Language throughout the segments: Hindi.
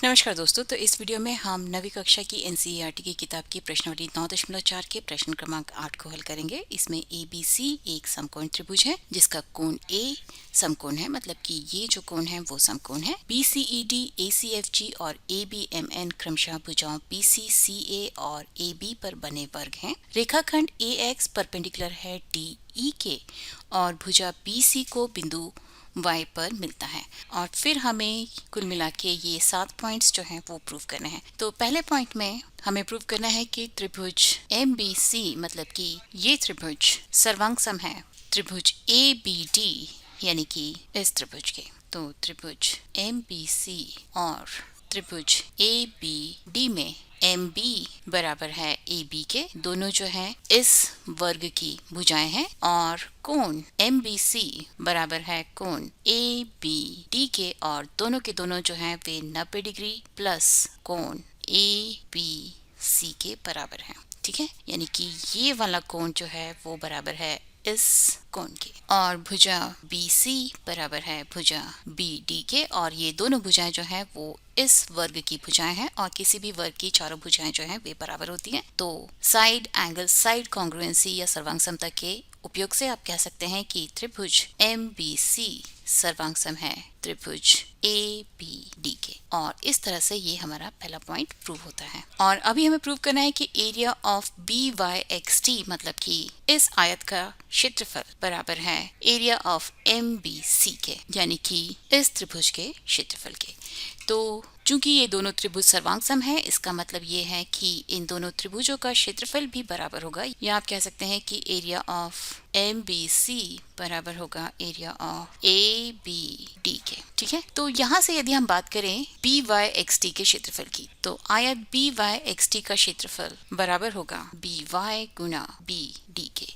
नमस्कार दोस्तों, तो इस वीडियो में हम नवी कक्षा की एनसीईआरटी की किताब की प्रश्नावली 9.4 के प्रश्न क्रमांक 8 को हल करेंगे। इसमें ABC एक समकोण त्रिभुज है जिसका कोण A समकोण है, मतलब कि ये जो कोण है वो समकोण है। BCED, ACFG और ABMN क्रमशः भुजाओं BCCA और AB पर बने वर्ग हैं। रेखाखंड AX परपेंडिकुलर है DE के और भुजा BC को बिंदु y पर मिलता है। और फिर हमें कुल मिला के ये 7 पॉइंट्स जो हैं वो प्रूव करने हैं। तो पहले पॉइंट में हमें प्रूव करना है कि त्रिभुज MBC, मतलब कि ये त्रिभुज सर्वांग सम है त्रिभुज ABD, यानी कि इस त्रिभुज के। तो त्रिभुज MBC और त्रिभुज ABD में MB बराबर है AB के, दोनों जो है इस वर्ग की भुजाएं हैं। और कोण MBC बराबर है कोण ABD के, और दोनों के दोनों जो हैं वे 90 डिग्री प्लस कोण ABC के बराबर है। ठीक है, यानी कि ये वाला कोण जो है वो बराबर है इस कोण के। और भुजा BC बराबर है भुजा BD के, और ये दोनों भुजाएं जो हैं वो इस वर्ग की भुजाएं हैं, और किसी भी वर्ग की चारों भुजाएं जो हैं वे बराबर होती हैं। तो साइड एंगल साइड कॉन्ग्रुएंसी या सर्वांग समता के उपयोग से आप कह सकते हैं कि त्रिभुज MBC सर्वांग सम है त्रिभुज ABD के। और इस तरह से ये हमारा पहला पॉइंट प्रूव होता है। और अभी हमें प्रूव करना है कि एरिया ऑफ BYXT, मतलब कि इस आयत का क्षेत्रफल बराबर है एरिया ऑफ MBC के, यानी कि इस त्रिभुज के क्षेत्रफल के। तो चूंकि ये दोनों त्रिभुज सर्वांग सम है, इसका मतलब ये है कि इन दोनों त्रिभुजों का क्षेत्रफल भी बराबर होगा, या आप कह सकते हैं कि एरिया ऑफ MBC बराबर होगा एरिया ऑफ ABD के। ठीक है, तो यहाँ से यदि हम बात करें BYXT के क्षेत्रफल की, तो आयत BYXT का क्षेत्रफल बराबर होगा BY गुना BD के।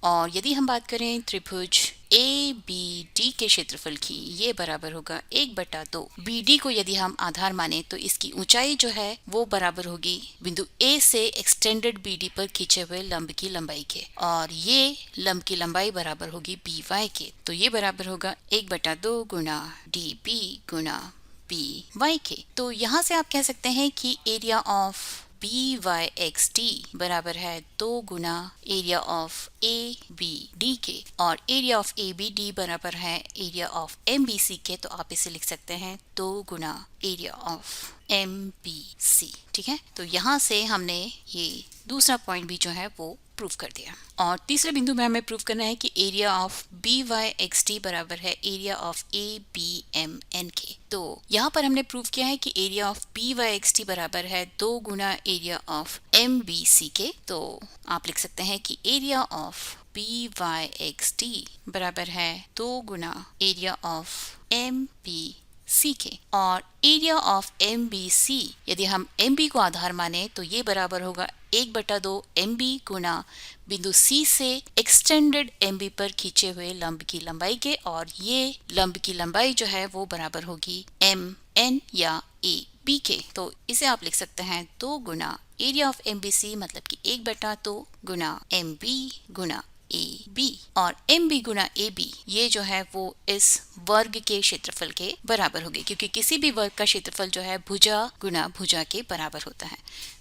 और यदि हम बात करें त्रिभुज ABD के क्षेत्रफल की, ये बराबर होगा 1/2। BD को यदि हम आधार माने तो इसकी ऊंचाई जो है वो बराबर होगी बिंदु A से एक्सटेंडेड BD पर खींचे हुए लंब की लंबाई के, और ये लंब की लंबाई बराबर होगी BY के। तो ये बराबर होगा 1/2 गुना DB गुना BY के। तो यहाँ से आप कह सकते हैं कि एरिया ऑफ BYXT बराबर है 2 गुना एरिया ऑफ ABD के, और एरिया ऑफ ABD बराबर है एरिया ऑफ MBC के। तो आप इसे लिख सकते हैं 2 गुना एरिया ऑफ MBC। ठीक है, तो यहाँ से हमने ये दूसरा पॉइंट भी जो है वो प्रूव कर दिया। और तीसरे बिंदु में हमें प्रूव करना है कि एरिया ऑफ BYXT बराबर है एरिया ऑफ ABMN के। तो यहाँ पर हमने प्रूव किया है कि एरिया ऑफ BYXT बराबर है 2 गुना एरिया ऑफ MBC के। तो आप लिख सकते हैं कि एरिया ऑफ BYXT बराबर है 2 गुना एरिया ऑफ MBC के। और एरिया ऑफ MBC यदि हम MB को आधार माने तो ये बराबर होगा 1/2 MB गुना बिंदु C से एक्सटेंडेड MB पर खींचे हुए लंब की लंबाई के, और ये लंब की लंबाई जो है वो बराबर होगी MN या AB के। तो इसे आप लिख सकते हैं 2 गुना एरिया ऑफ MBC, मतलब कि 1/2 गुना MB गुना AB। और MB गुना AB ये जो है वो इस वर्ग के क्षेत्रफल के बराबर होगी, क्योंकि किसी भी वर्ग का क्षेत्रफल जो है भुजा गुना भुजा के बराबर होता है।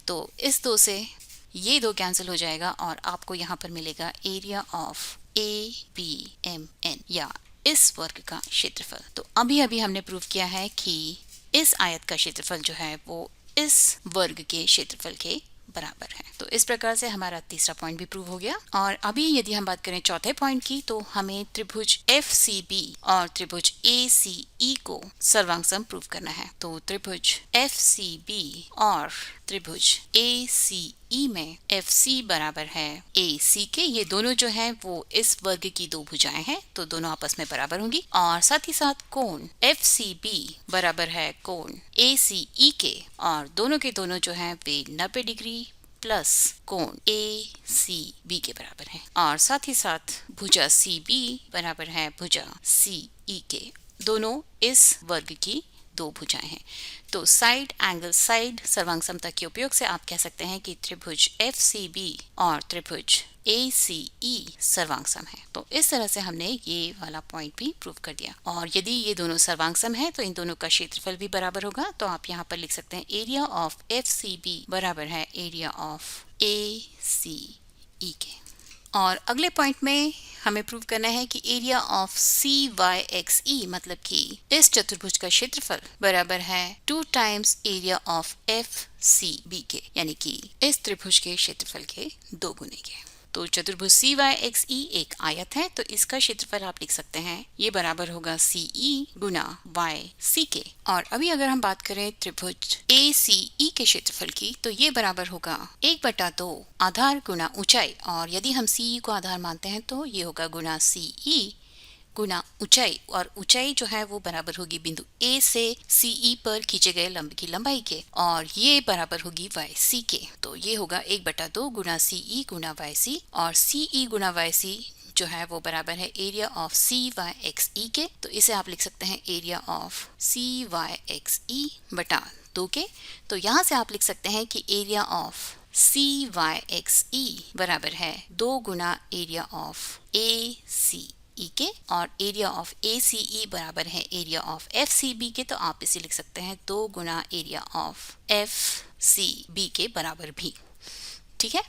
तो इस 2 से ये 2 कैंसिल हो जाएगा, और आपको यहाँ पर मिलेगा एरिया ऑफ ABMN या इस वर्ग का क्षेत्रफल। तो अभी हमने प्रूव किया है कि इस आयत का क्षेत्रफल जो है वो इस वर्ग के क्षेत्रफल के बराबर है। तो इस प्रकार से हमारा तीसरा पॉइंट भी प्रूव हो गया। और अभी यदि हम बात करें चौथे पॉइंट की, तो हमें त्रिभुज FCB और त्रिभुज ACE को सर्वांग सम प्रूव करना है। तो त्रिभुज FCB और त्रिभुज ACE में FC बराबर है AC के। ये दोनों जो हैं वो इस वर्ग की 2 भुजाएं हैं, तो दोनों आपस में बराबर होंगी। और साथ ही साथ कोण FCB बराबर है कोण ACE के, और दोनों के दोनों जो हैं वे 90 डिग्री प्लस कोण ACB के बराबर है। और साथ ही साथ भुजा CB बराबर है भुजा CE के। दोनों इस वर्ग की 2 भुजाएं हैं। तो साइड एंगल साइड सर्वांग समता के उपयोग से आप कह सकते हैं कि त्रिभुज FCB और त्रिभुज ACE सर्वांग सम है। तो इस तरह से हमने ये वाला पॉइंट भी प्रूव कर दिया। और यदि ये दोनों सर्वांग सम है तो इन दोनों का क्षेत्रफल भी बराबर होगा। तो आप यहाँ पर लिख सकते हैं एरिया ऑफ FCB बराबर है एरिया ऑफ ACE के। और अगले पॉइंट में हमें प्रूव करना है कि एरिया ऑफ CYXE मतलब कि इस चतुर्भुज का क्षेत्रफल बराबर है 2 टाइम्स एरिया ऑफ FCB के, यानी कि इस त्रिभुज के क्षेत्रफल के 2 गुने के। तो चतुर्भुज CYXE एक आयत है, तो इसका क्षेत्रफल आप लिख सकते हैं ये बराबर होगा CE गुना YC के। और अभी अगर हम बात करें त्रिभुज ACE के क्षेत्रफल की, तो ये बराबर होगा 1/2 आधार गुना ऊंचाई। और यदि हम CE को आधार मानते हैं तो ये होगा गुना CE गुना ऊंचाई। और ऊंचाई जो है वो बराबर होगी बिंदु A से CE पर खींचे गए लंब की लंबाई के, और ये बराबर होगी YC के। तो ये होगा 1/2 गुना CE गुना YC, और CE गुना YC जो है वो बराबर है एरिया ऑफ CYXE के। तो इसे आप लिख सकते हैं एरिया ऑफ CYXE बटा 2 के। तो यहाँ से आप लिख सकते हैं कि एरिया ऑफ CYXE बराबर है 2 गुना एरिया ऑफ ACE के, और एरिया ऑफ ACE बराबर है एरिया ऑफ FCB के। तो आप इसे लिख सकते हैं 2 गुना एरिया ऑफ FCB के बराबर भी। ठीक है।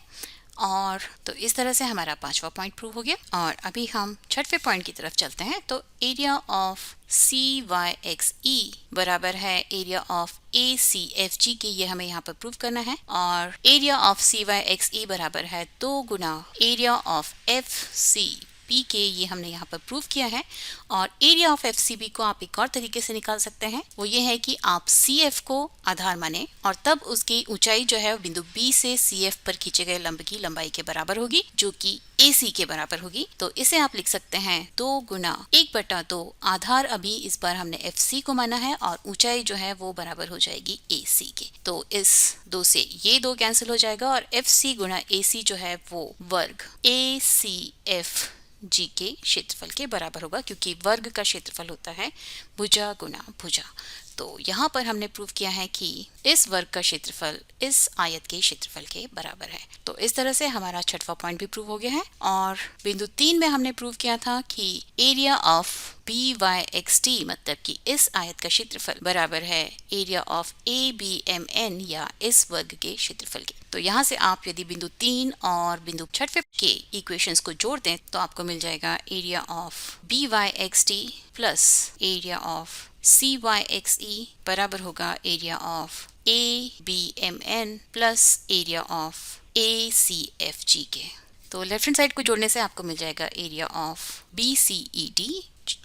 और तो इस तरह से हमारा 5वां पॉइंट प्रूव हो गया। और अभी हम 6वें पॉइंट की तरफ चलते हैं। तो एरिया ऑफ CYXE बराबर है एरिया ऑफ ACFG के, ये हमें यहाँ पर प्रूव करना है। और एरिया ऑफ CYXE बराबर है 2 गुना एरिया ऑफ FCB के, ये हमने यहाँ पर प्रूव किया है। और एरिया ऑफ FCB को आप एक और तरीके से निकाल सकते हैं, वो ये है कि आप CF को आधार माने और तब उसकी ऊंचाई जो है बिंदु B से CF पर खींचे गए लंब की लंबाई के बराबर होगी, जो कि AC के बराबर होगी। तो इसे आप लिख सकते हैं 2 गुना 1/2 आधार, अभी इस बार हमने FC को माना है, और ऊंचाई जो है वो बराबर हो जाएगी AC के। तो इस 2 से ये 2 कैंसिल हो जाएगा, और FC गुना AC जो है वो वर्ग ACFG के क्षेत्रफल के बराबर होगा, क्योंकि वर्ग का क्षेत्रफल होता है भुजा गुना भुजा। तो यहाँ पर हमने प्रूव किया है कि इस वर्ग का क्षेत्रफल इस आयत के क्षेत्रफल के बराबर है। तो इस तरह से हमारा 6वां पॉइंट भी प्रूव हो गया है। और बिंदु 3 में हमने प्रूव किया था कि एरिया ऑफ BYXT मतलब कि इस आयत का क्षेत्रफल बराबर है एरिया ऑफ ABMN या इस वर्ग के क्षेत्रफल के। तो यहाँ से आप यदि बिंदु 3 और बिंदु 6वें के इक्वेशंस को जोड़ दें तो आपको मिल जाएगा area of BYXT plus area of CYXE बराबर होगा area of ABMN plus area of ACFG के। तो लेफ्ट हैंड साइड को जोड़ने से आपको मिल जाएगा एरिया ऑफ BCED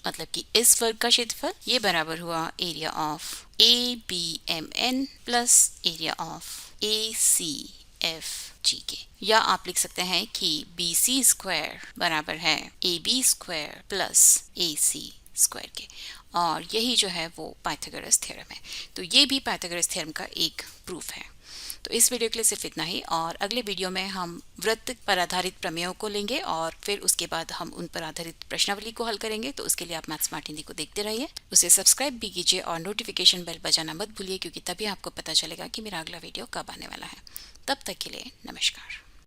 मतलब कि इस वर्ग का क्षेत्रफल, ये बराबर हुआ area of ABMN plus area of ACFG के। या आप लिख सकते हैं कि BC स्क्वायर बराबर है AB square plus AC square के, और यही जो है वो पाइथागोरस थ्योरम है। तो ये भी पाइथागोरस थ्योरम का एक प्रूफ है। तो इस वीडियो के लिए सिर्फ इतना ही, और अगले वीडियो में हम वृत्त पर आधारित प्रमेयों को लेंगे, और फिर उसके बाद हम उन पर आधारित प्रश्नावली को हल करेंगे। तो उसके लिए आप मैथ्स स्मार्ट हिंदी को देखते रहिए, उसे सब्सक्राइब भी कीजिए और नोटिफिकेशन बेल बजाना मत भूलिए, क्योंकि तभी आपको पता चलेगा कि मेरा अगला वीडियो कब आने वाला है। तब तक के लिए नमस्कार।